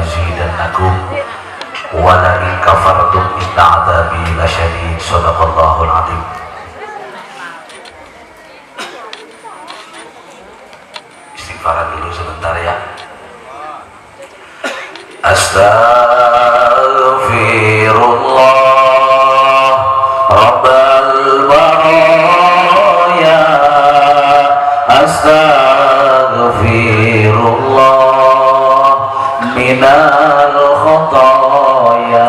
azidannakum wa la in kafartum inna adzabi lasyadid. Shadaqallahul adzim. Istighfaran dulu sebentar ya. Astaghfirullah Rabbal baraya, astaghfirullah minal khotoya.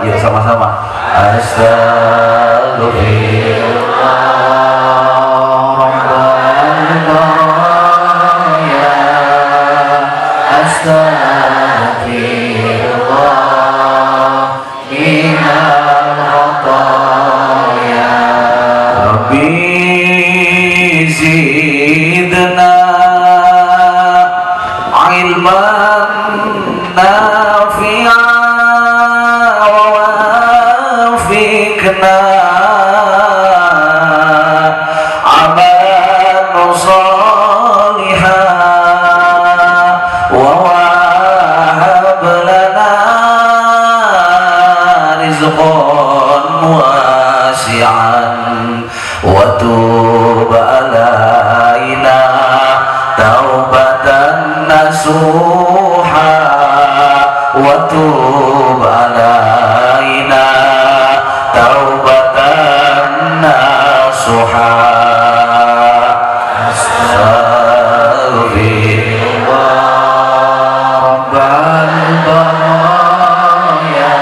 Ya sama-sama. Astaghfirullah Rabbal baraya, astaghfirullah minal khotoya. Rabbi zidna ilman nafi'an wa wafiqna amalan salihan wa wahab lana rizqan wasi'an wa tub alaina taubatan nasuha wa tub alaina taubatan nasuha. Astaghfirullah Rabbal baraya,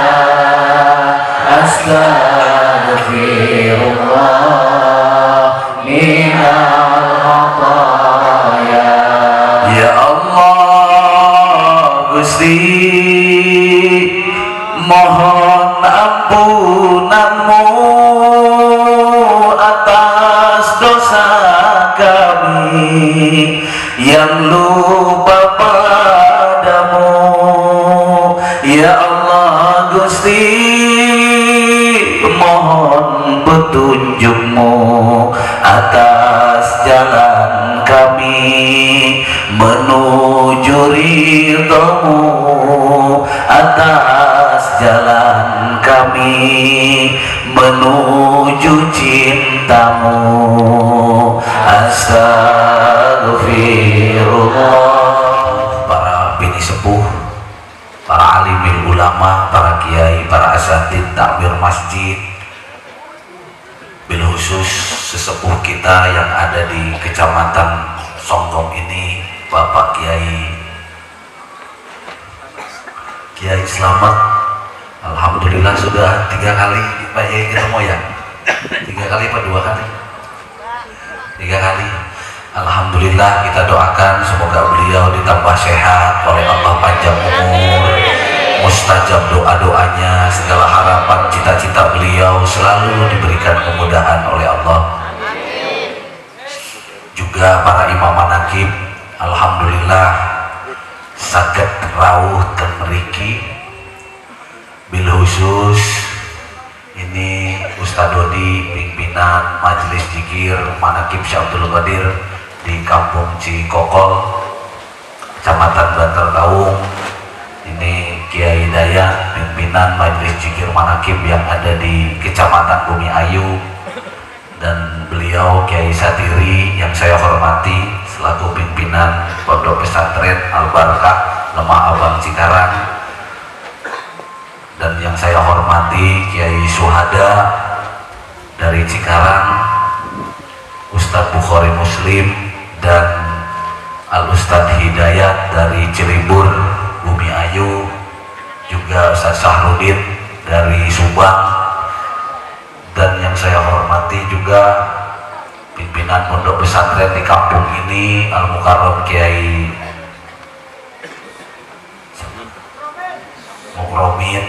astaghfirullah minal khotoya. Ya Allah Gusti, mohon ampunanmu atas dosa kami yang lupa padamu. Ya Allah Gusti, mohon petunjukmu atas jalan kami menuju ridhomu, atas jalan kami menuju cintamu. Astaghfirullah. Para bini sepuh, para alimil ulama, para kiai, para asatid takmir masjid, bil khusus sesepuh kita yang ada di kecamatan Songgong ini, Bapak Kiai Slamet. Alhamdulillah sudah 3 kali Pak Kiai ketemu ya. 3 kali apa 2 kali? 3 kali. Alhamdulillah, kita doakan semoga beliau ditambah sehat oleh Allah, panjang umur, mustajab doa-doanya, segala harapan cita-cita beliau selalu diberikan kemudahan oleh Allah. Juga para imam manakib, alhamdulillah saged rawuh ten mriki. Bil khusus ini Ustaz Dodi, pimpinan Majelis Zikir Manakib Syekh Abdul Qadir di Kampung Cikokol, Kecamatan Bantar Kaung. Ini Kiai Dayat, pimpinan Majelis Zikir Manakib yang ada di Kecamatan Bumi Ayu, dan beliau Kiai Satiri yang saya hormati selaku pimpinan Pondok Pesantren Al Barakah Lemah Abang Cikarang, dan yang saya hormati Kiai Suhada dari Cikarang, Ustadz Bukhari Muslim, dan Al Ustadz Hidayat dari Cilibur Bumi Ayu, juga Ustadz Sahrudin dari Subang, dan yang saya hormati juga pimpinan pondok pesantren di kampung ini, Al Mukarram Kiai Mukromin,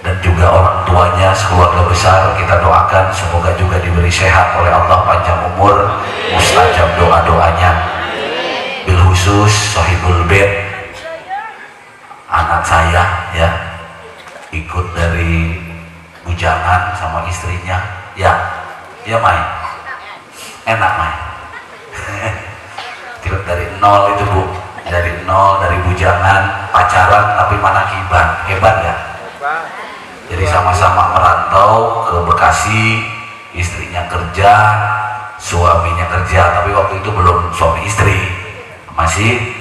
dan juga orang tuanya sekeluarga besar. Kita doakan semoga juga diberi sehat oleh Allah, panjang umur, mustajab doa-doanya. Bil khusus Sohibul Bait, anak saya ya, ikut dari bujangan sama istrinya ya, ya Mai, enak Mai. Dari nol itu Bu, dari nol, dari bujangan pacaran tapi manakiban, hebat ya. Jadi sama-sama merantau ke Bekasi, istrinya kerja, suaminya kerja, tapi waktu itu belum suami istri, masih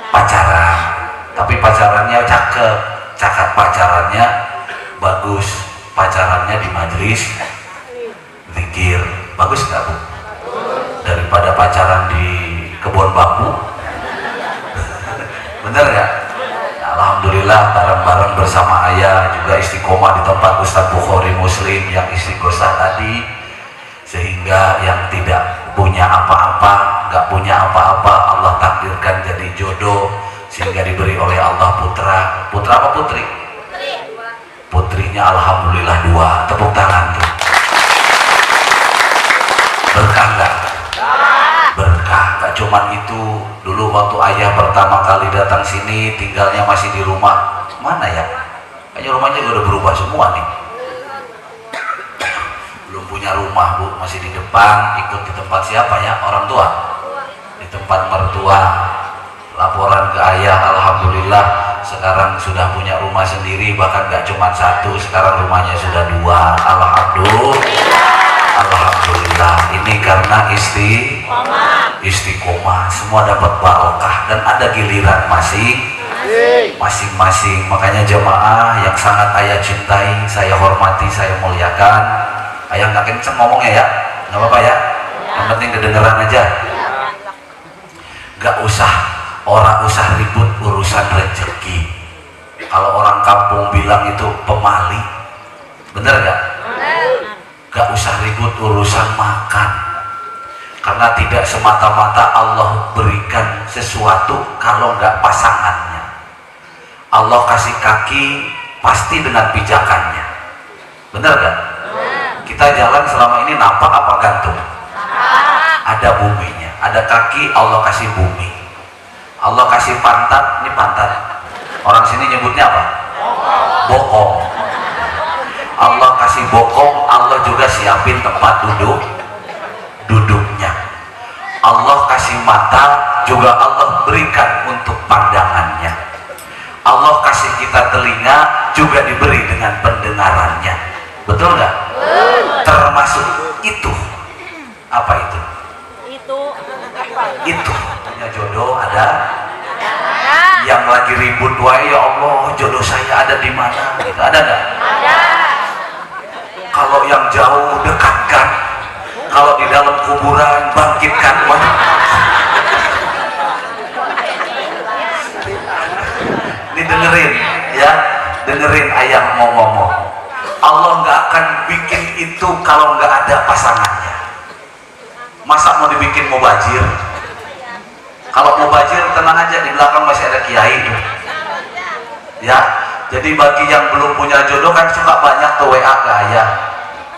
pacaran. Tapi pacarannya cakep, cakap pacarannya bagus, pacarannya di majelis zikir, bagus nggak Bu? Daripada pacaran di kebun bambu, bener nggak? Alhamdulillah bareng-bareng bersama ayah juga istiqomah di tempat Ustadz Bukhari Muslim yang istighosah tadi, sehingga yang tidak punya apa-apa, nggak punya apa-apa, Allah takdirkan jadi jodoh, sehingga diberi oleh Allah putra. Putra apa putri? Putrinya alhamdulillah 2. Tepuk tangan tuh. Berkah nggak? Berkah. Nggak cuman itu, dulu waktu ayah pertama kali datang sini tinggalnya masih di rumah mana ya? Kayaknya rumahnya udah berubah semua nih. Belum punya rumah Bu, masih di depan, ikut di tempat siapa ya? Orang tua? Di tempat mertua. Laporan ke ayah, alhamdulillah sekarang sudah punya rumah sendiri, bahkan gak cuma 1, sekarang rumahnya sudah 2. Alhamdulillah. Ini karena istiqomah, semua dapat barokah dan ada giliran masing-masing. Makanya jemaah yang sangat ayah cintai, saya hormati, saya muliakan. Ayah nggak kenceng ngomongnya ya, nggak apa-apa ya, yang penting kedengeran aja. Gak usah ribut urusan rezeki. Kalau orang kampung bilang itu pemali, bener gak? Gak usah ribut urusan makan, karena tidak semata-mata Allah berikan sesuatu kalau nggak pasangannya. Allah kasih kaki pasti dengan pijakannya, bener gak? Kita jalan selama ini nampak apa gantung? Ada buminya, ada kaki, Allah kasih bumi. Allah kasih pantat, ini pantat. Orang sini nyebutnya apa? Bokong. Allah kasih bokong, Allah juga siapin tempat duduknya. Allah kasih mata, juga Allah berikan untuk pandangannya. Allah kasih kita telinga, juga diberi dengan pendengarannya. Betul nggak? Termasuk itu. Apa itu? Itu punya jodoh ada. Yang lagi ribut, wah ya Allah jodoh saya ada di mana? Itu ada nggak? Ada. Kalau yang jauh dekatkan, kalau di dalam kuburan bangkitkan. Ini dengerin ya, dengerin ayah mau ngomong. Allah nggak akan bikin itu kalau nggak ada pasangannya. Masa mau dibikin mubazir? Kalau mubazir tenang aja, di belakang masih ada kiai tuh. Ya, jadi bagi yang belum punya jodoh kan suka banyak tuh WA ke ayah,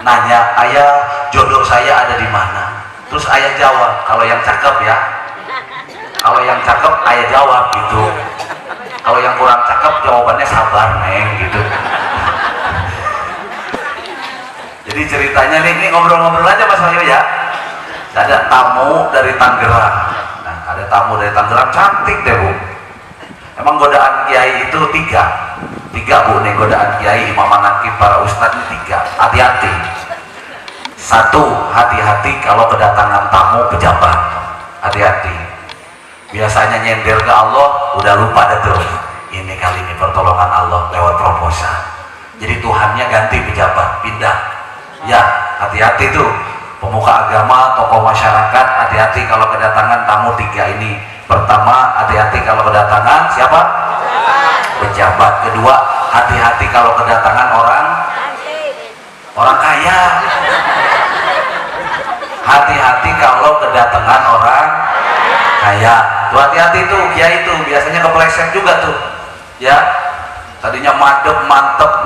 nanya, ayah jodoh saya ada di mana? Terus ayah jawab, kalau yang cakep ya, kalau yang cakep ayah jawab gitu. Kalau yang kurang cakep jawabannya sabar neng gitu. Jadi ceritanya nih, ini ngobrol-ngobrol aja Mas Wahyu ya. Ada tamu dari Tangerang. Nah, ada tamu dari Tangerang cantik deh Bu. Emang godaan kiai itu 3 Bu nih, godaan kiai, imam manaqib, para ustadz ini 3. Hati-hati. 1, hati-hati kalau kedatangan tamu pejabat. Hati-hati. Biasanya nyender ke Allah, udah lupa dah tuh. Ini kali ini pertolongan Allah lewat proposal. Jadi Tuhannya ganti pejabat, pindah. Ya, hati-hati tuh. Pemuka agama, tokoh masyarakat, hati-hati kalau kedatangan tamu 3 ini. Pertama, hati-hati kalau kedatangan siapa? Pejabat. Kedua, hati-hati kalau kedatangan orang kaya. Hati-hati kalau kedatangan orang kaya. Tuh hati-hati tuh, kiai itu biasanya kepleset juga tuh. Ya, tadinya mantep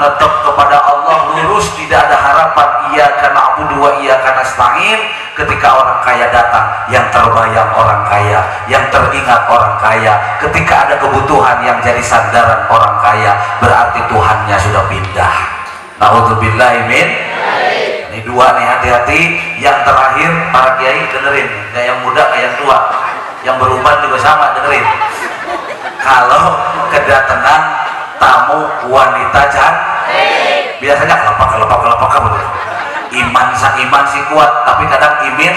netep kepada Allah lurus, tidak ada harapan, iyyaka na'budu wa iyyaka nasta'in. Ketika orang kaya datang, yang terbayang orang kaya, yang teringat orang kaya. Ketika ada kebutuhan yang jadi sandaran orang kaya, berarti Tuhannya sudah pindah. Na'udzubillahi min. Ini 2 nih, hati-hati. Yang terakhir, para kiai dengerin, kayak yang muda kayak yang tua, yang beruban juga sama, dengerin. Kalau kedatangan tamu wanita cantik. Biasanya kelepak iman si kuat, tapi kadang imin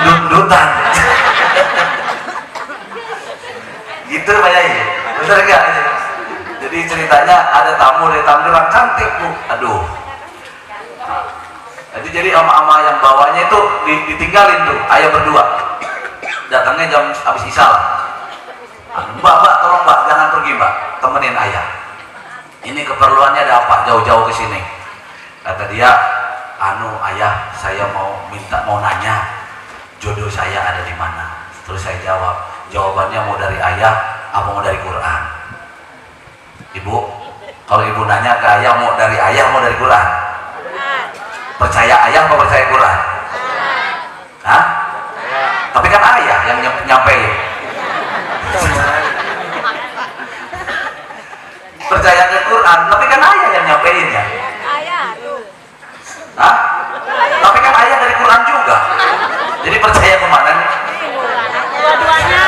dundutan. Gitu Pak Yai, bener gak? Jadi ceritanya ada tamu bilang cantik Bu, aduh. Jadi ama-ama yang bawanya itu ditinggalin tuh, ayah berdua. Datangnya jam habis isya lah. Mbak, tolong Mbak, jangan pergi Mbak, temenin ayah. Ini keperluannya ada apa? Jauh-jauh ke sini. Kata dia, ayah, saya mau nanya, jodoh saya ada di mana? Terus saya jawab, jawabannya mau dari ayah, apa mau dari Quran? Ibu, kalau ibu nanya ke ayah, mau dari ayah, mau dari Quran? Percaya ayah apa percaya Quran? Hah? Tapi kan ayah yang nyampein. Percaya ke Quran, tapi kan ayah yang nyampein ya. Hah? Tapi kan ayah dari Quran juga. Jadi percaya kemana nih? Dua-duanya.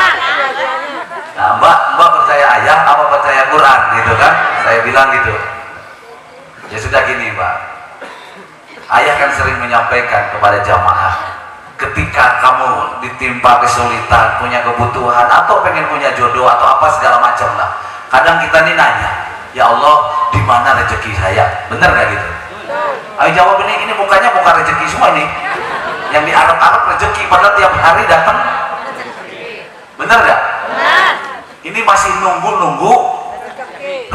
Nah, Mbak percaya ayah apa percaya Quran gitu kan? Saya bilang gitu. Ya sudah gini Mbak. Ayah kan sering menyampaikan kepada jamaah, ketika kamu ditimpa kesulitan, punya kebutuhan, atau pengen punya jodoh atau apa segala macam lah. Kadang kita nih nanya, ya Allah, di mana rezeki saya? Bener gak gitu? Ayo jawab ini mukanya bukan rezeki semua nih. Yang diarep-arep rezeki, padahal tiap hari datang. Bener gak? Benar. Ini masih nunggu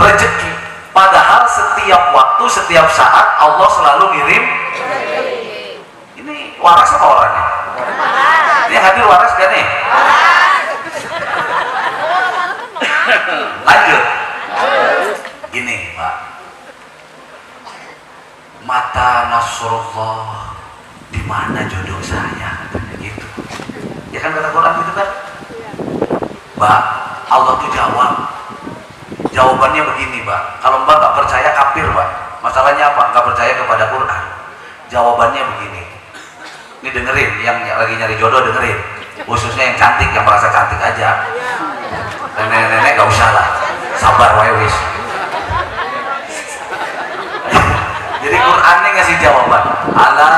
rezeki. Padahal setiap waktu, setiap saat Allah selalu ngirim. Ini waras apa orangnya? Ini hadir waras gak nih? Lanjut. Gini Pak, mata Nasrullah, di mana jodoh saya? Katanya gitu. Ya kan kata Quran gitu kan? Mbak, Allah tuh jawab. Jawabannya begini Mbak, kalau Mbak nggak percaya kafir Mbak. Masalahnya apa? Nggak percaya kepada Quran. Jawabannya begini. Ini dengerin, yang lagi nyari jodoh dengerin. Khususnya yang cantik, yang merasa cantik aja. Nenek-nenek nggak usah lah, sabar wae wis. Jadi Quran ini ngasih jawaban. Ala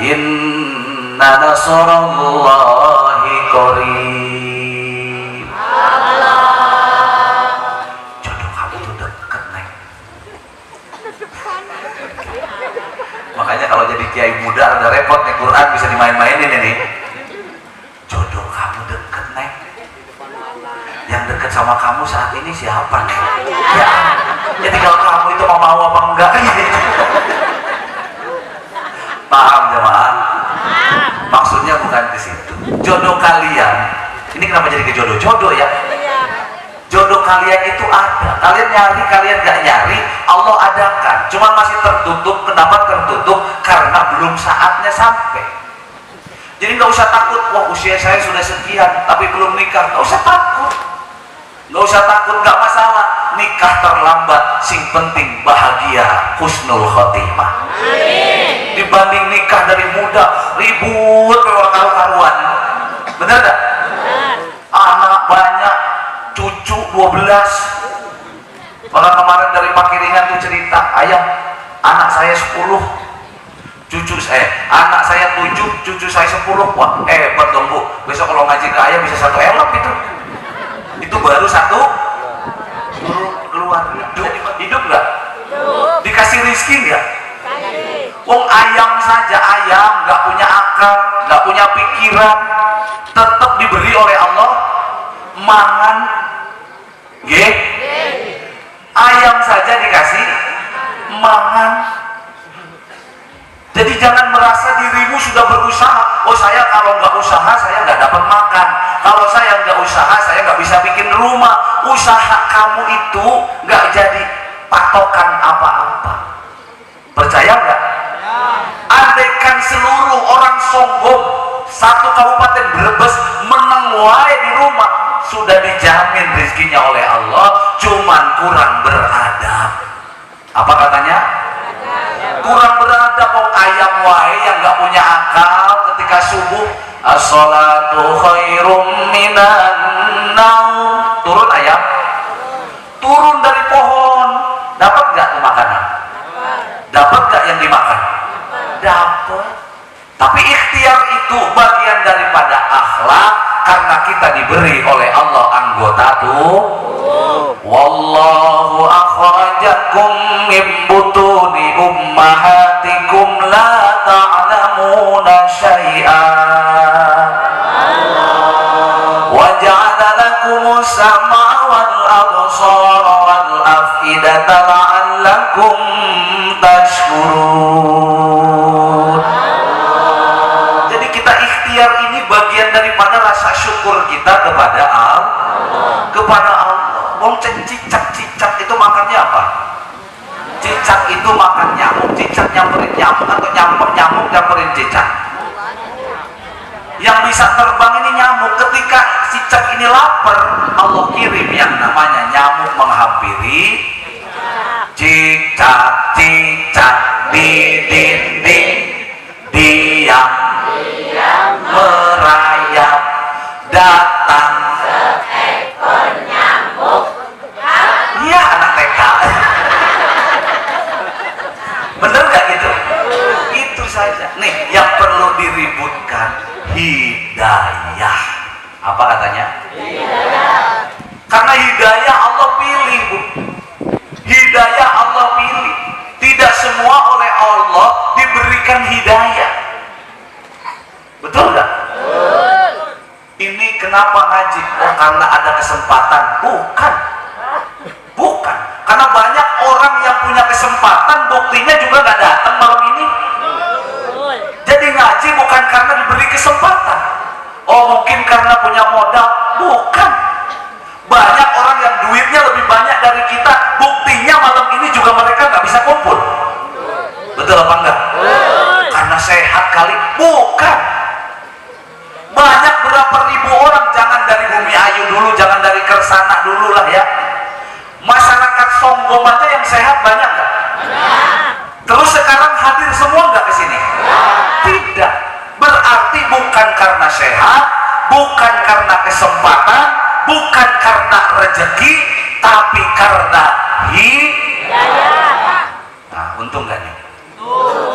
inna nasrullahi qarib. Jodoh kamu tuh deket Neng. Makanya kalau jadi kiai muda ada repot nih, Quran bisa dimain-mainin ini. Jodoh kamu deket Neng. Yang deket sama kamu saat ini siapa nih? Ya tinggal kamu itu mau apa enggak. Paham jemaah? Maksudnya bukan di situ. Jodoh kalian, ini kenapa jadi ke jodoh-jodoh ya? Jodoh kalian itu ada. Kalian nyari, kalian gak nyari, Allah adakan. Cuman masih tertutup. Kenapa tertutup? Karena belum saatnya sampai. Jadi nggak usah takut. Wah, usia saya sudah sekian, tapi belum nikah. Nggak usah takut. Nggak usah takut, nggak masalah. Nikah terlambat, sing penting bahagia, husnul khotimah. Amin. Dibanding nikah dari muda, ribut orang karu-karuan. Bener gak? Bener. Anak banyak, cucu 12. Malah kemarin dari Pakiringan tuh cerita, ayah, anak saya 10, anak saya 7, cucu saya 10. Wah, hebat dong Bu. Besok kalau ngaji ke ayah bisa 1 elop itu. Itu baru 1 keluar. Hidup nggak? Dikasih rizki nggak? Wong ayam saja, ayam nggak punya akal, nggak punya pikiran, tetap diberi oleh Allah mangan. Ayam saja dikasih mangan. Jadi jangan merasa dirimu sudah berusaha. Oh, saya kalau nggak usaha saya nggak dapat makan. Kalau saya nggak usaha saya nggak bisa bikin rumah. Usaha kamu itu nggak jadi patokan apa-apa. Percaya nggak? Andaikan seluruh orang sombong satu kabupaten Brebes menang wae di rumah, sudah dijamin rezekinya oleh Allah, cuman kurang beradab. Apa katanya? Kurang beradab. Kok ayam wae yang nggak punya akal ketika subuh as-salatu khairum minan naum, turun ayam Tapi ikhtiar itu bagian daripada akhlak, karena kita diberi oleh Allah anggota tubuh. Wallahu akhrajakum min butuni ummahatikum la ta'lamuna syai'an wa ja'ala lakumus sam'a wal absara wal af'idata la'allakum tashkurun. Jadi kita ikhtiar ini bagian daripada rasa syukur kita kepada Allah. Wong cicak itu makannya apa? Cicak itu makan nyamuk, cicak nyamperin nyamuk, atau nyamuk nyamperin cicak. Yang bisa terbang ini nyamuk. Ketika cicak ini lapar, Allah kirim yang namanya nyamuk menghampiri cicak di dinding, diam merayap, datang seekor nyamuk. Iya, anak TK. Bener gak gitu? Itu saja. Nih, yang perlu diributkan hidayah. Apa katanya? Hidayah. Karena hidayah Allah pilih, Bu. Hidayah Allah pilih. Tidak semua oleh Allah diberikan hidayah. Betul gak? Betul. Ini kenapa ngaji? Oh, karena ada kesempatan. Bukan. Karena banyak orang yang punya kesempatan, buktinya juga gak datang malam ini. Jadi ngaji bukan karena diberi kesempatan. Oh, mungkin karena punya modal. Bukan. Banyak orang yang duitnya lebih banyak dari kita, buktinya malam ini juga mereka gak bisa kumpul. Betul apa enggak? Karena sehat kali. Bukan. Banyak berapa ribu orang, jangan dari Bumi Ayu dulu, jangan dari Kersana dulu lah ya. Masyarakat Songgom aja yang sehat banyak nggak? Terus sekarang hadir semua nggak ke sini? Tidak. Berarti bukan karena sehat, bukan karena kesempatan, bukan karena rezeki, tapi karena hidayah. Nah, untung nggak nih?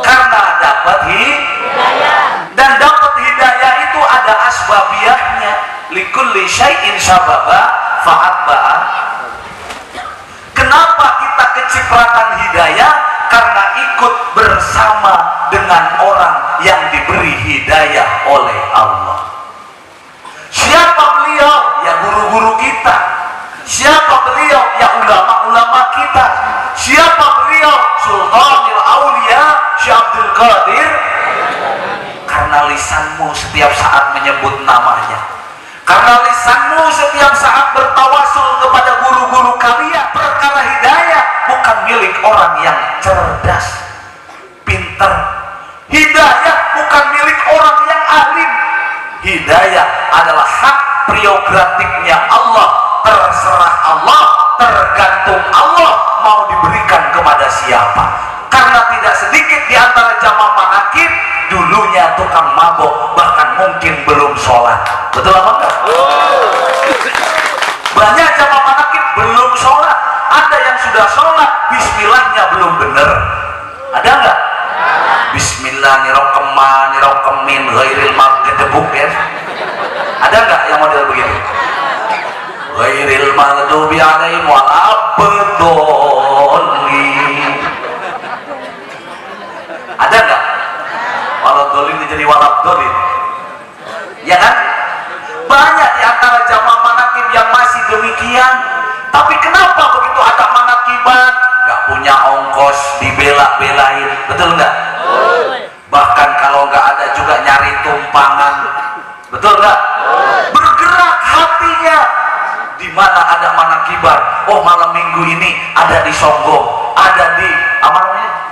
Karena dapat hidayah. Dan dapat hidayah itu ada asbabiyahnya. Likulli syai'in sababa fa'atba'a. Kenapa kita kecipratan hidayah? Karena ikut bersama dengan orang yang diberi hidayah oleh Allah. Siapa beliau? Ya guru-guru kita. Siapa beliau? Ya ulama-ulama kita. Siapa beliau? Sultanul Aulia Syekh Abdul Qadir. Karena lisanmu setiap saat menyebut namanya, karena lisanmu setiap saat bertawasul kepada guru-guru kalian. Perkara hidayah bukan milik orang yang cerdas, pintar. Hidayah bukan milik orang yang alim. Hidayah adalah hak prerogatifnya Allah. Terserah Allah, tergantung Allah mau diberikan kepada siapa. Karena tidak sedikit di antara jamaah manakib dulunya tukang mabok, bahkan mungkin belum sholat. Betul apa enggak? Banyak jamaah manakib belum sholat. Ada yang sudah sholat, bismillahnya belum benar. Ada enggak? Bismillahirrahmanirrahim ghairil maghdubi ya. Ada enggak yang model begitu? Ghairil maghdubi alaihim waladdallin. Ada enggak? Waladdallin jadi waladdallin. Ya kan? Banyak di antara jamaah manakib yang masih demikian. Tapi kenapa begitu ada manakiban nggak punya ongkos, dibela-belain? Betul nggak? Bahkan kalau nggak ada juga nyari tumpangan. Betul nggak? Bergerak hatinya. Di mana ada manakiban? Oh, malam minggu ini ada di Songgom, ada di apa namanya?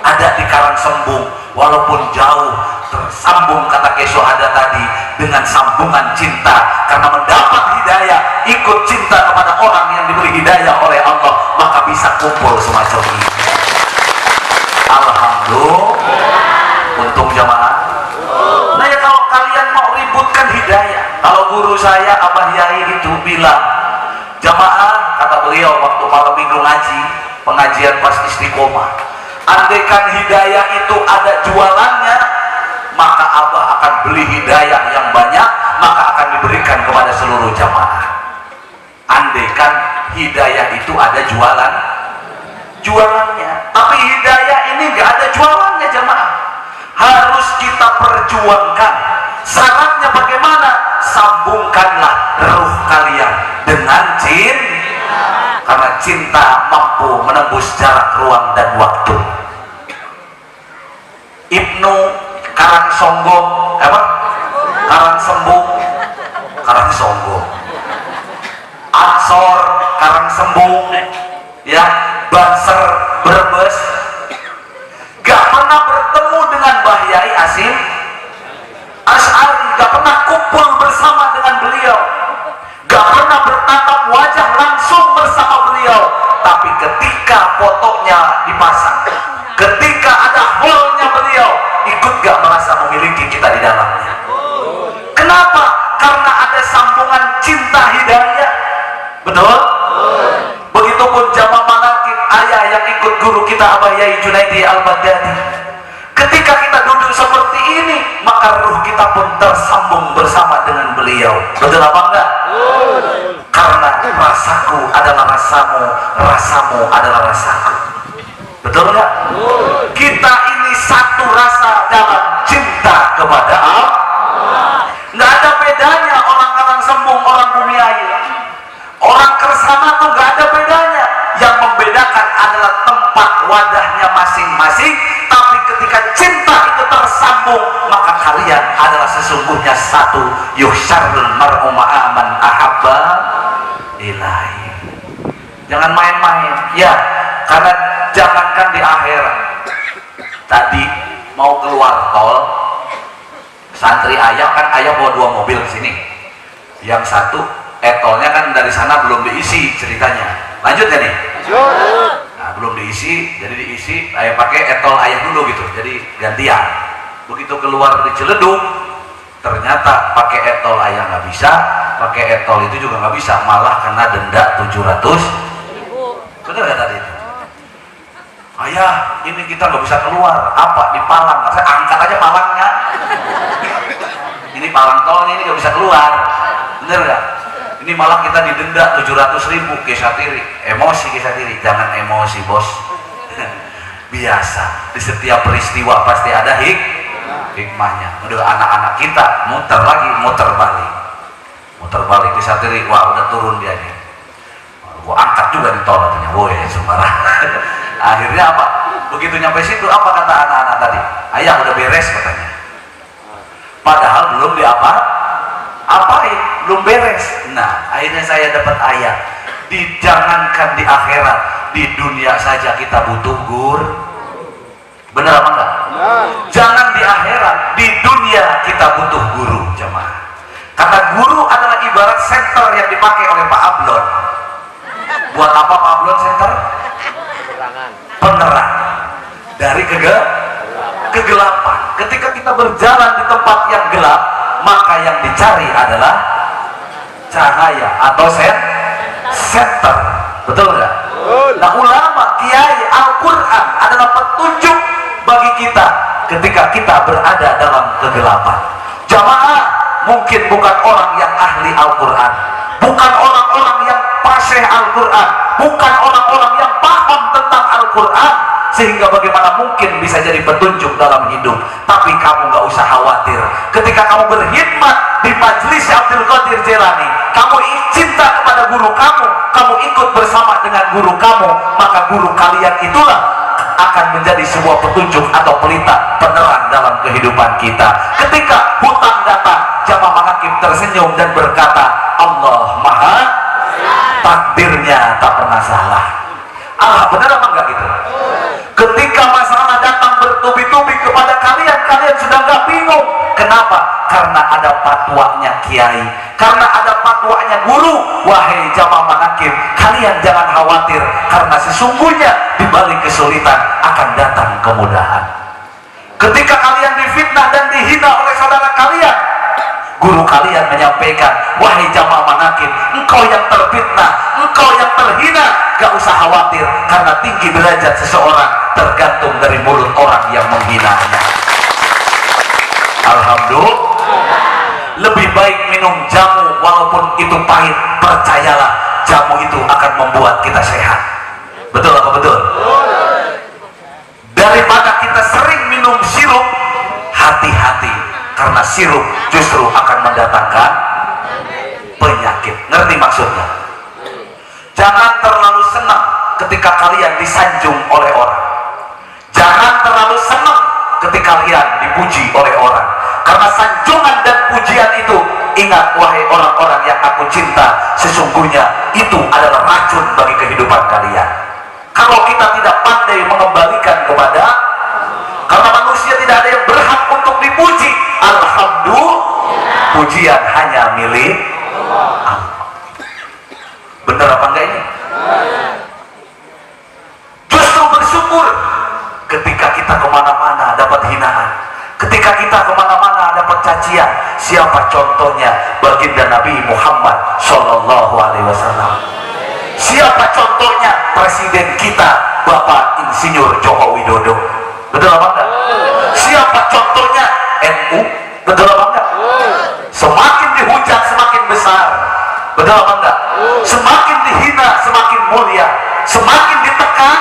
Ada di Karangsembung. Walaupun jauh, tersambung kata Kesohada tadi dengan sambungan cinta. Karena mendapat hidayah, ikut cinta kepada orang yang diberi hidayah oleh Allah, maka bisa kumpul semacam ini. Alhamdulillah. Untung jamaah. Nah ya, kalau kalian mau ributkan hidayah, kalau guru saya Abah Yai itu bilang, jamaah, kata beliau waktu malam minggu ngaji, pengajian pas istiqomah, Andaikan hidayah itu ada jualannya, maka Abah akan beli hidayah yang banyak, maka akan diberikan kepada seluruh jamaah. Andaikan hidayah itu ada jualannya, tapi hidayah ini nggak ada jualannya jamaah, harus kita perjuangkan. Syaratnya bagaimana? Sambungkanlah ruh kalian dengan cinta, karena cinta mampu menembus jarak ruang dan waktu. Ibnu Karangsonggo, Karangsonggo, Ansor Karangsembung, ya, Banser Brebes, gak pernah bertemu dengan Mbah Yai Hasyim Asy'ari, gak pernah kumpul bersama dengan beliau, gak pernah bertatap wajah langsung bersama beliau, tapi ketika fotonya dipasang, ketika ada hallnya beliau, ikut gak merasa memiliki kita di dalamnya. Kenapa? Karena ada sambungan cinta hidayah. Betul? Begitupun jamaah manaqib ayah yang ikut guru kita Abah Yai Junaidi Al-Baghdadi. Ketika kita duduk seperti ini, maka ruh kita pun tersambung bersama dengan beliau. Betul apa enggak? Karena rasaku adalah rasamu, rasamu adalah rasaku. Betul enggak? Kita ini satu rasa dalam cinta kepada Allah. Nggak ada bedanya orang sembung, orang bumi air, orang kersana tuh nggak ada bedanya. Yang membedakan adalah tempat wadahnya masing-masing. Tapi ketika cinta itu tersambung, maka kalian adalah sesungguhnya satu. Yuhsyarul mar'u ma'a man ahabba ilahi. Jangan main-main, ya, karena jangankan di akhirat. Tadi mau keluar tol, santri ayah kan, ayah bawa 2 mobil ke sini. Yang satu etolnya kan dari sana belum diisi ceritanya. Lanjut ya nih? Nah, belum diisi, jadi diisi, ayah pakai etol ayah dulu gitu. Jadi gantian. Begitu keluar di Ciledug, ternyata pakai etol ayah nggak bisa, pakai etol itu juga nggak bisa, malah kena denda 700.000. Bener nggak tadi itu? Ayah, ini kita nggak bisa keluar. Apa? Di palang. Saya angkat aja palangnya. Ini palang tolnya ini nggak bisa keluar. Bener nggak? Ini malah kita didenda 700.000. Kisatiri, emosi Kisatiri. Jangan emosi bos. Biasa. Di setiap peristiwa pasti ada hikmahnya. Udah anak-anak kita muter lagi, muter balik Kisatiri. Wah, udah turun dia nih. Gua angkat juga di tol katanya. Woi, sembarangan. Akhirnya apa? Begitu nyampe situ, apa kata anak-anak tadi? Ayah udah beres katanya. Padahal belum apain, belum beres. Nah, akhirnya saya dapat ayat. Jangankan di akhirat, di dunia saja kita butuh guru. Benar apa enggak? Jangan di akhirat, di dunia kita butuh guru, jemaah. Karena guru adalah ibarat senter yang dipakai oleh Pak Ablon. Buat apa Pak Ablon senter? Penerang dari kegelapan. Ketika kita berjalan di tempat yang gelap, maka yang dicari adalah cahaya atau senter. Betul nggak? Nah, ulama, kiai, Al-Quran adalah petunjuk bagi kita ketika kita berada dalam kegelapan. Jamaah mungkin bukan orang yang ahli Al-Quran, bukan orang-orang yang fasih Al-Quran, bukan orang-orang yang paham tentang Al-Quran, sehingga bagaimana mungkin bisa jadi petunjuk dalam hidup. Tapi kamu gak usah khawatir. Ketika kamu berkhidmat di majelis Abdul Qadir Jailani, kamu cinta kepada guru kamu ikut bersama dengan guru kamu, maka guru kalian itulah akan menjadi sebuah petunjuk atau pelita penerang dalam kehidupan kita. Ketika hutang datang, jamaah manaqib tersenyum dan berkata, Allah Maha, takdirnya tak pernah salah. Allah, benar apa enggak gitu? Ketika masalah datang bertubi-tubi kepada kalian, kalian sudah nggak bingung. Kenapa? Karena ada fatwanya kiai, karena ada fatwanya guru. Wahai jamaah manaqib, kalian jangan khawatir, karena sesungguhnya di balik kesulitan akan datang kemudahan. Ketika kalian difitnah dan dihina oleh saudara kalian, guru kalian menyampaikan, wahai jamaah manaqib, engkau yang terfitnah, engkau yang terhina, gak usah khawatir, karena tinggi derajat seseorang tergantung dari mulut orang yang menghinanya. Alhamdulillah. Lebih baik minum jamu walaupun itu pahit, percayalah jamu itu akan membuat kita sehat. Betul apa betul? Daripada kita sering minum sirup, hati-hati, karena sirup justru akan mendatangkan penyakit. Ngerti maksudnya? Jangan terlalu senang ketika kalian disanjung oleh orang. Jangan terlalu senang ketika kalian dipuji oleh orang, karena sanjungan dan pujian itu, ingat wahai orang-orang yang aku cinta, sesungguhnya itu adalah racun bagi kehidupan kalian. Kalau kita tidak pandai mengembalikan kepada, karena manusia tidak ada yang berhak untuk dipuji, alhamdulillah, pujian hanya milik Allah. Benar apa enggak ini? Justru bersyukur ketika kita kemana-mana dapat hinaan, ketika kita kemana-mana dapat cacian. Siapa contohnya? Baginda Nabi Muhammad Sallallahu Alaihi Wasallam. Siapa contohnya? Presiden kita, Bapak Insinyur Joko Widodo. Betul apa enggak? Siapa contohnya? NU. Betul apa enggak? Semakin dihujat semakin besar. Betul apa enggak? Semakin dihina semakin mulia. Semakin ditekan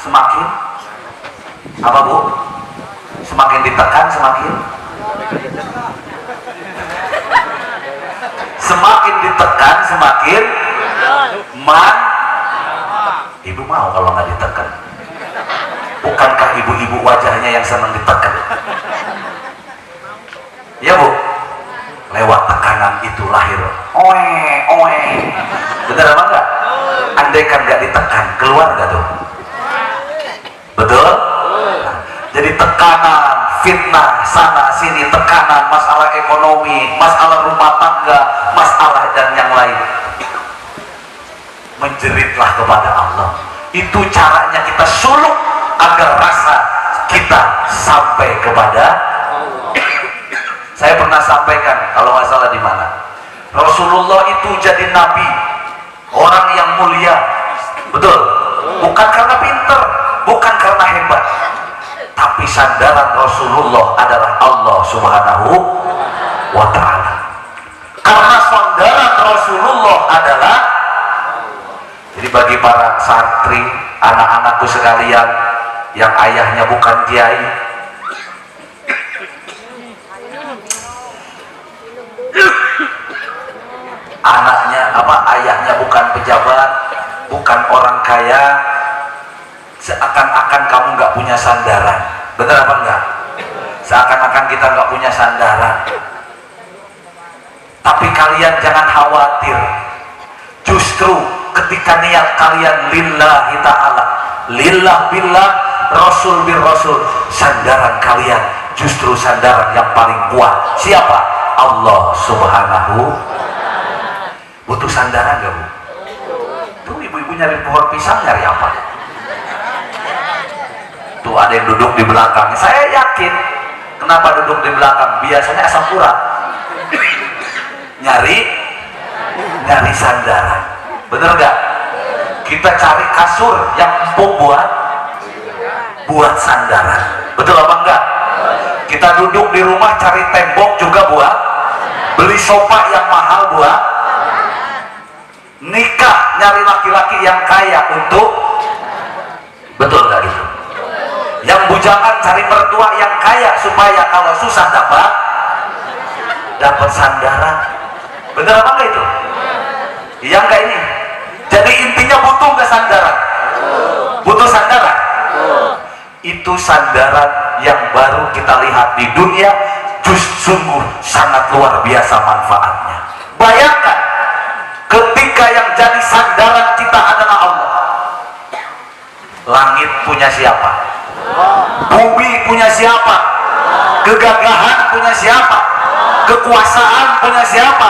semakin apa Bu? Semakin ditekan semakin ditekan semakin Ibu mau kalau nggak ditekan? Bukankah ibu-ibu wajahnya yang senang ditekan? Ya Bu, lewat tekanan itu lahir oe. Bener apa enggak? Andai kan nggak ditekan, keluar nggak tuh? Betul? Jadi tekanan, fitnah, sana sini, tekanan, masalah ekonomi, masalah rumah tangga, masalah dan yang lain. Menjeritlah kepada Allah. Itu caranya kita suluk agar rasa kita sampai kepada Allah. Saya pernah sampaikan, kalau nggak salah di mana, Rasulullah itu jadi nabi, orang yang mulia, betul? Bukan karena pinter, bukan karena hebat, tapi sandaran Rasulullah adalah Allah Subhanahu wa Ta'ala. Karena sandaran Rasulullah adalah, jadi bagi para santri, anak-anakku sekalian yang ayahnya bukan kiai, ayahnya bukan pejabat, bukan orang kaya, seakan-akan kamu nggak punya sandaran. Benar apa enggak? Seakan-akan kita nggak punya sandaran. Tapi kalian jangan khawatir. Justru ketika niat kalian lillahi ta'ala, lillah billah, rasul bil rasul, sandaran kalian justru sandaran yang paling kuat. Siapa? Allah Subhanahu. Butuh sandaran gak Bu? Tuh ibu-ibu nyari pohon pisang, nyari apa? Tuh ada yang duduk di belakang. Saya yakin kenapa duduk di belakang, biasanya asam urat. Nyari sandaran. Bener gak? Kita cari kasur yang empuk buat sandaran. Betul apa enggak? Kita duduk di rumah cari tembok juga buat, beli sofa yang mahal buat, nikah nyari laki-laki yang kaya untuk, betul gak gitu? Yang bujangan cari mertua yang kaya supaya kalau susah dapat sandaran. Bener apa enggak itu? Iya enggak ini? Jadi intinya butuh nggak sandaran? Butuh sandaran. Itu sandaran yang baru kita lihat di dunia, sungguh sangat luar biasa manfaatnya. Bayangkan ketika yang jadi sandaran kita adalah Allah. Langit punya siapa? Bumi punya siapa? Kegagahan punya siapa? Kekuasaan punya siapa?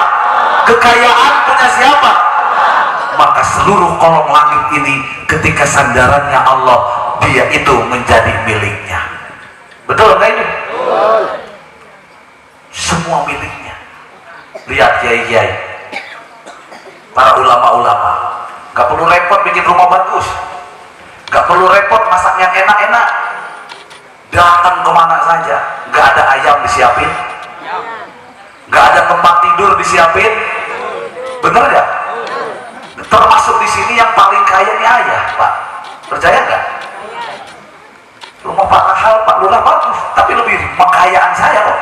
Kekayaan punya siapa? Maka seluruh kolong langit ini ketika sandarannya Allah, dia itu menjadi miliknya. Betul nggak ini? Semua miliknya. Lihat kiai-kiai, para ulama-ulama, nggak perlu repot bikin rumah bagus. Gak perlu repot masak yang enak-enak, datang kemana saja. Gak ada ayam disiapin, gak ada tempat tidur disiapin, bener gak? Termasuk di sini yang paling kaya nih ayah, Pak. Percaya gak? Rumah Pak Rahal, Pak Lurah bagus, tapi lebih kekayaan saya kok.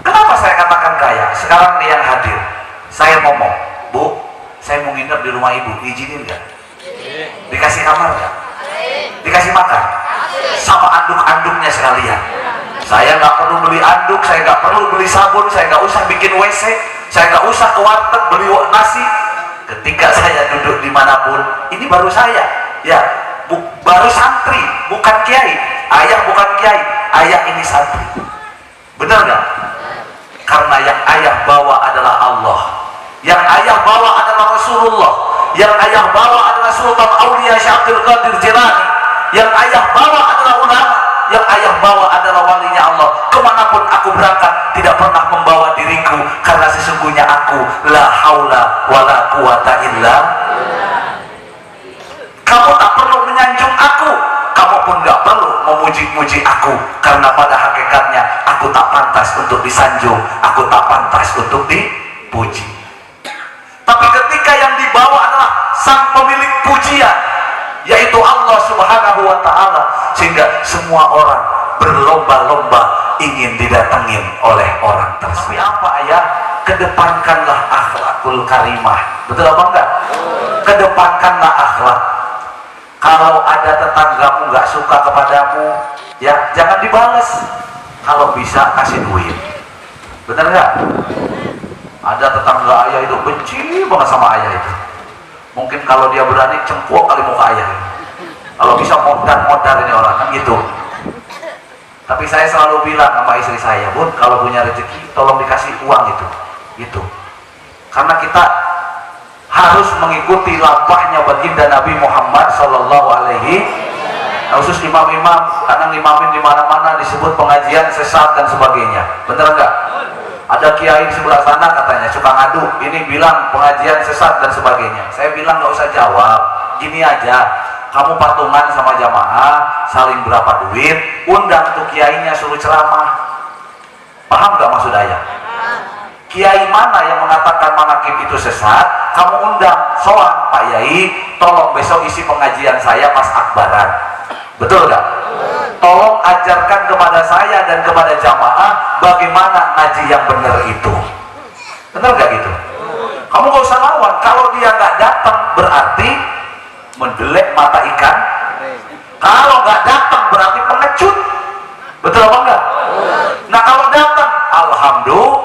Kenapa saya katakan kaya? Sekarang nih yang hadir, saya ngomong, Bu, saya mau nginep di rumah ibu, izinin gak? Dikasih kamar gak? Dikasih makan? Sama anduk-anduknya sekalian. Saya nggak perlu beli anduk, saya nggak perlu beli sabun, saya nggak usah bikin WC, saya nggak usah ke warteg beli nasi. Ketika saya duduk dimanapun, ini baru saya, ya, baru santri, bukan kiai. Ayah bukan kiai, ayah ini santri. Benar nggak? Karena yang ayah bawa adalah Allah, yang ayah bawa adalah Rasulullah, yang ayah bawa adalah Sultan Aulia Syekh Abdul Qadir Jilani, yang ayah bawa adalah ulama, yang ayah bawa adalah walinya Allah. Kemanapun aku berangkat, tidak pernah membawa diriku, karena sesungguhnya aku la haula wala quwata illa. Kamu tak perlu menyanjung aku, kamu pun gak perlu memuji-muji aku, karena pada hakikatnya aku tak pantas untuk disanjung, aku tak pantas untuk dipuji. Tapi ketika yang dibawa adalah sang pemilik pujian, yaitu Allah Subhanahu wa ta'ala, sehingga semua orang berlomba-lomba ingin didatengin oleh orang tersebut. Tapi apa ayah? Kedepankanlah akhlakul karimah. Betul apa enggak? Kedepankanlah akhlak. Kalau ada tetanggamu nggak suka kepadamu, ya jangan dibalas. Kalau bisa kasih duit. Benar nggak? Ada tetangga ayah itu benci banget sama ayah itu. Mungkin kalau dia berani cengkuak kali muka ayah. Kalau bisa modar ini orang kan gitu. Tapi saya selalu bilang sama istri saya, Bun, kalau punya rezeki tolong dikasih uang itu, gitu. Karena kita harus mengikuti lapahnya baginda Nabi Muhammad Sallallahu Alaihi. Khusus imam-imam, kadang imamin di mana-mana disebut pengajian sesat dan sebagainya. Bener nggak? Ada kiai di sebelah sana katanya suka ngadu, ini bilang pengajian sesat dan sebagainya. Saya bilang nggak usah jawab, gini aja, kamu patungan sama jamaah, saling berapa duit, undang tuh kiainya suruh ceramah. Paham nggak maksud ayah? Kiai mana yang mengatakan manakib itu sesat, kamu undang, soal Pak Yai, tolong besok isi pengajian saya pas akbaran. Betul nggak? Tolong ajarkan kepada saya dan kepada jamaah bagaimana ngaji yang benar itu. Benar nggak gitu? Kamu gak usah lawan. Kalau dia nggak datang berarti mendelek mata ikan. Kalau nggak datang berarti pengecut. Betul apa enggak? Nah kalau datang, alhamdulillah.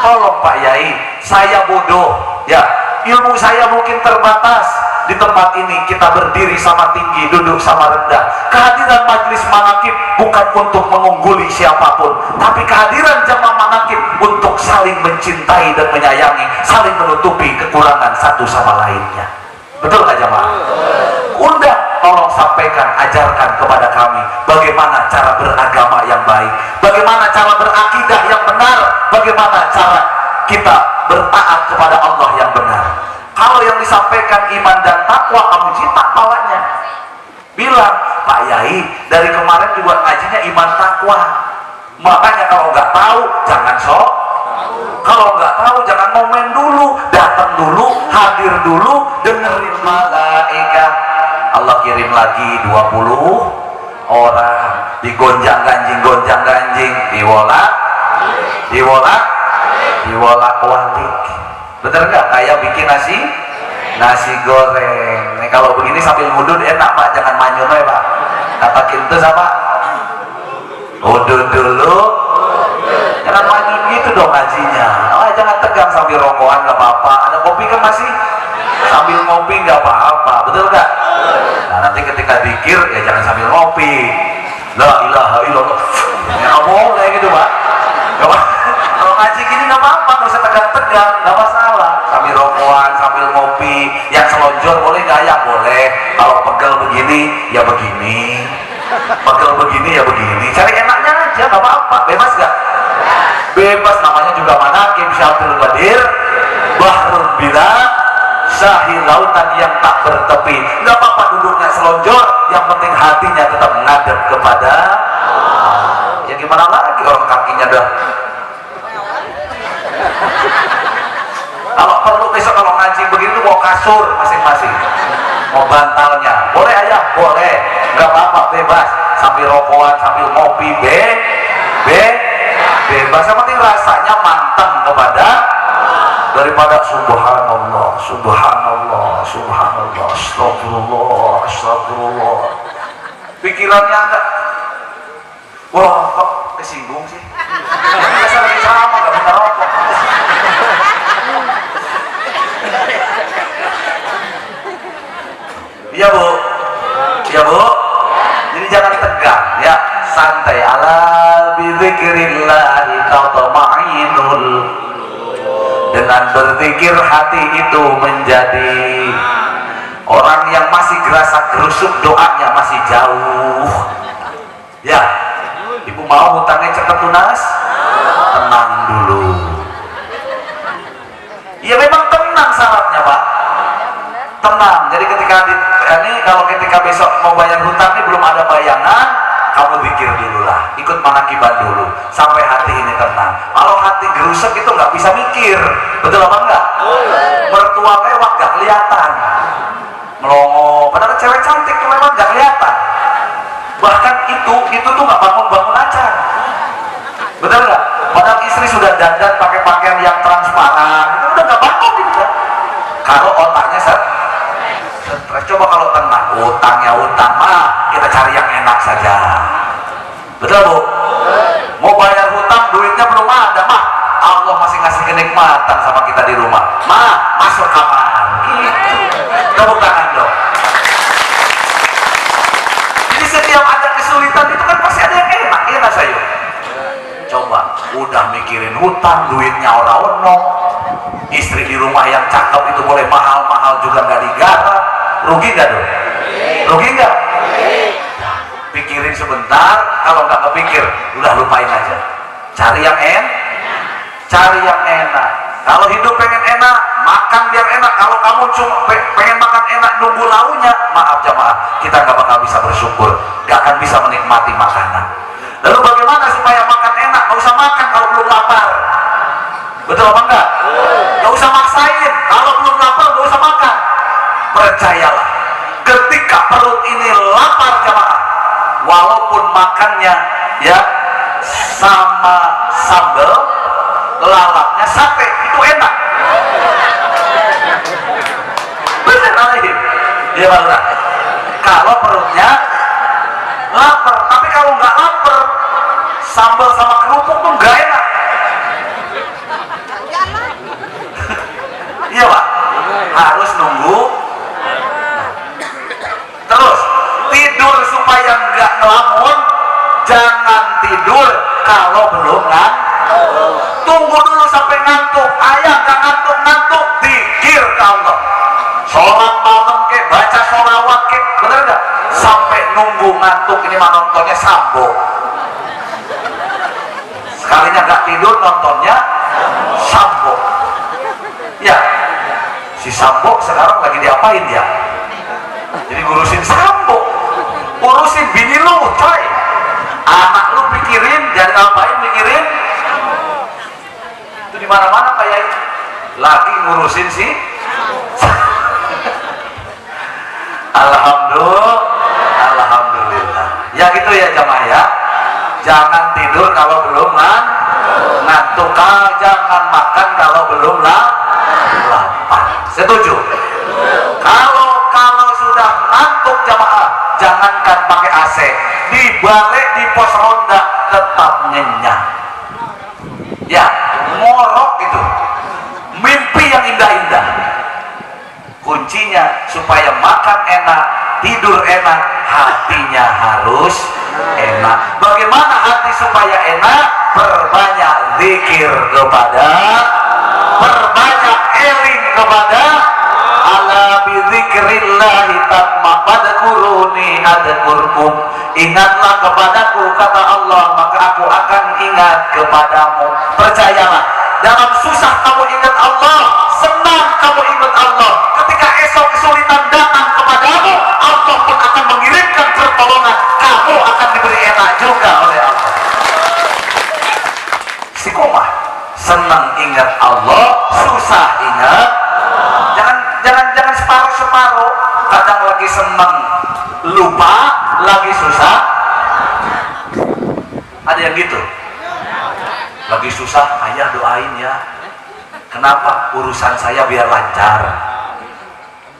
Tolong Pak Yai, saya bodoh, ya ilmu saya mungkin terbatas. Di tempat ini kita berdiri sama tinggi, duduk sama rendah. Kehadiran majelis manakib bukan untuk mengungguli siapapun, tapi kehadiran jamaah manakib untuk saling mencintai dan menyayangi, saling menutupi kekurangan satu sama lainnya. Betul nggak jamaah? Undang, tolong sampaikan, ajarkan kepada kami bagaimana cara beragama yang baik, bagaimana cara berakidah yang benar, bagaimana cara kita bertaat kepada Allah yang benar. Kalau yang disampaikan iman dan takwa, kamu jitak palanya. Bilang, Pak Yai, dari kemarin juga ngajinya iman takwa. Makanya kalau nggak tahu, jangan sok. Kalau nggak tahu, jangan momen dulu, datang dulu, hadir dulu, dengerin malaikah. Allah kirim lagi 20 orang, digonjang-ganjing, diwolak-walik. Bener nggak? Kayak bikin nasi goreng. Nih kalau begini sambil ngudut enak Pak, jangan manyun ya Pak. Kata kintu sama udut dulu, jangan manyun gitu dong ngajinya. Oh, jangan tegang sambil rokokan nggak apa-apa. Ada kopi kan masih? Sambil ngopi nggak apa-apa, betul nggak? Nah nanti ketika zikir ya jangan sambil ngopi. La ilaha illallah. Ya nggak boleh gitu Pak. Nggak apa. Kalau ngaji gini nggak apa-apa, nggak usah tegang-tegang, nggak masalah. Sambil rokokan, sambil ngopi, yang selonjor boleh nggak? Ya boleh. Kalau pegel begini, ya begini. Pegel begini, ya begini. Cari enaknya aja, nggak apa-apa. Bebas nggak? Bebas, namanya juga manakib Syekh Abdul Qadir. Bahrul bila Sahil, lautan yang tak bertepi. Nggak apa-apa selonjor, yang penting hatinya tetap ngadep kepada ya gimana lagi orang kakinya dah. Kalau perlu besok kalau ngaji begini mau kasur masing-masing, mau bantalnya boleh ayah, boleh, nggak apa-apa, bebas, sambil rokokan sambil ngopi, bebas, yang penting rasanya manteng kepada daripada subhanallah, subhanallah, subhanallah, astagfirullah, astagfirullah. Pikirannya enggak, wah kok kesinggung sih, biasa lagi sama gak benar rokok. Iya bu, iya bu, jadi jangan tegang ya, santai. Ala bidzikrillahi tatma'innul, dengan berzikir hati itu menjadi orang yang masih gerasak gerusuk, doanya masih jauh ya. Ibu mau hutangnya cepat lunas? Tenang dulu ya, memang tenang syaratnya pak, tenang. Jadi ketika ini kalau ketika besok mau bayar hutang ini belum ada bayangan, kamu zikir dulu lah, ikut manakiban dulu sampai hati ini tenang. Kalau hati gerusuk itu nggak bisa mikir, betul apa enggak? Mertua lewat nggak kelihatan, melongo, padahal cewek cantik tuh lewat nggak kelihatan. Bahkan itu tuh nggak bangun aja, betul nggak? Padahal istri sudah dandan pakai pakaian yang transparan, itu udah nggak bangun gitu. Kalau otaknya stres. Coba kalau tenang, utangnya utang mah kita cari yang enak saja, betul bu? Mau bayar hutang duitnya belum ada mah, Allah masih ngasih kenikmatan sama kita di rumah, mah masuk kamar gitu. Tepuk tangan dong. Jadi setiap ada kesulitan itu kan pasti ada yang enak saya. Coba udah mikirin hutang, duitnya orang-orang, istri di rumah yang cakep itu boleh mahal-mahal juga nggak digarap, rugi nggak dong? Rugi nggak? Pikirin sebentar, kalau nggak kepikir udah lupain aja, cari yang cari yang enak. Kalau hidup pengen enak, makan biar enak. Kalau kamu cuma pengen makan enak nunggu launya, maaf jamaah, kita nggak bakal bisa bersyukur, nggak akan bisa menikmati makanan. Lalu bagaimana supaya makan enak? Nggak usah makan kalau belum lapar, betul apa enggak? Nggak usah maksain, kalau belum lapar nggak usah makan. Percayalah, ketika perut ini lapar jamaah, walaupun makannya ya sama sambal, lalapnya sate, itu enak. Bener alaihi. Ya Pak. Kalau perutnya lapar, tapi kalau nggak lapar, sambal sama kerupuk tuh nggak enak. Iya Pak, harus nunggu. Terus tidur supaya nggak ngelamun, jangan tidur kalau belum ngantuk. Tunggu dulu sampai ngantuk. Ayah nggak ngantuk, zikir ke Allah, sholat malam ke, baca sholawat ke, bener nggak? Sampai nunggu ngantuk. Ini mah nontonnya Sambo, sekalinya nggak tidur nontonnya Sambo ya. Si Sambo sekarang lagi diapain ya? Jadi ngurusin Sambo, urusin bini lu coy, anak lu pikirin, jangan ngapain mikirin. Itu di mana-mana kayak lagi ngurusin si Alhamdulillah ya gitu ya jamaah ya. Jangan tidur kalau belum ngantuk, jangan makan kalau belum lapar. Setuju? Kalau sudah ngantuk jamaah, jangankan pakai AC, dibalik di pos ronda tetap nyenyak ya. Ngorok itu mimpi yang indah-indah. Kuncinya supaya makan enak, tidur enak, hatinya harus enak. Bagaimana hati supaya enak? Perbanyak zikir kepada, perbanyak eling kepada. Ala bidzikrillahi tatma'inul adkurkum. Ingatlah kepadaku, kata Allah, maka aku akan ingat kepadamu. Percayalah, dalam susah kamu ingat Allah, senang kamu ingat Allah. Ketika esok kesulitan datang kepadamu, Allah pun akan lagi seneng lupa, lagi susah ada yang gitu. Lagi susah, ayah doain ya. Kenapa? Urusan saya biar lancar.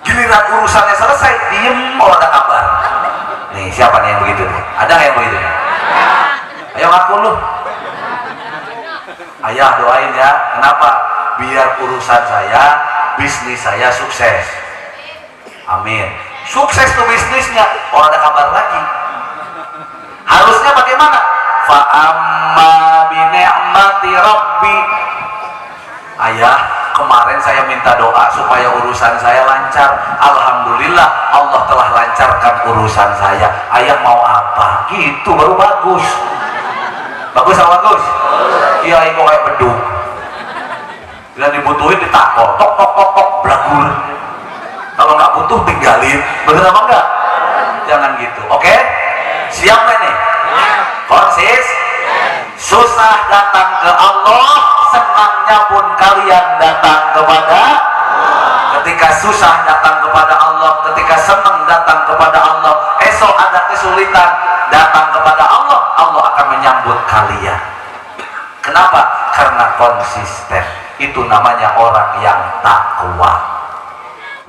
Giliran urusannya selesai, diem, oh ada kabar. Nih, siapa nih yang begitu nih? Ada nggak yang begitu nih? Ayo ngaku lu. Ayah doain ya. Kenapa? Biar urusan saya, bisnis saya sukses. Amin. Sukses tuh bisnisnya, oh ada kabar lagi. Harusnya bagaimana? Fa'amma bine'mati rabbi. Ayah, kemarin saya minta doa supaya urusan saya lancar. Alhamdulillah Allah telah lancarkan urusan saya. Ayah mau apa? Gitu baru bagus. Bagus apa bagus? Iya, itu kayak beduk. Bila dibutuhin ditakol, tok tok tok tok, blagul. Kalau nggak butuh tinggalin. Bener apa enggak? Jangan gitu. Oke? Siap nggak nih? Konsis? Susah datang ke Allah, senangnya pun kalian datang kepada. Ketika susah datang kepada Allah, ketika senang datang kepada Allah, esok ada kesulitan datang kepada Allah, Allah akan menyambut kalian. Kenapa? Karena konsisten. Itu namanya orang yang takwa.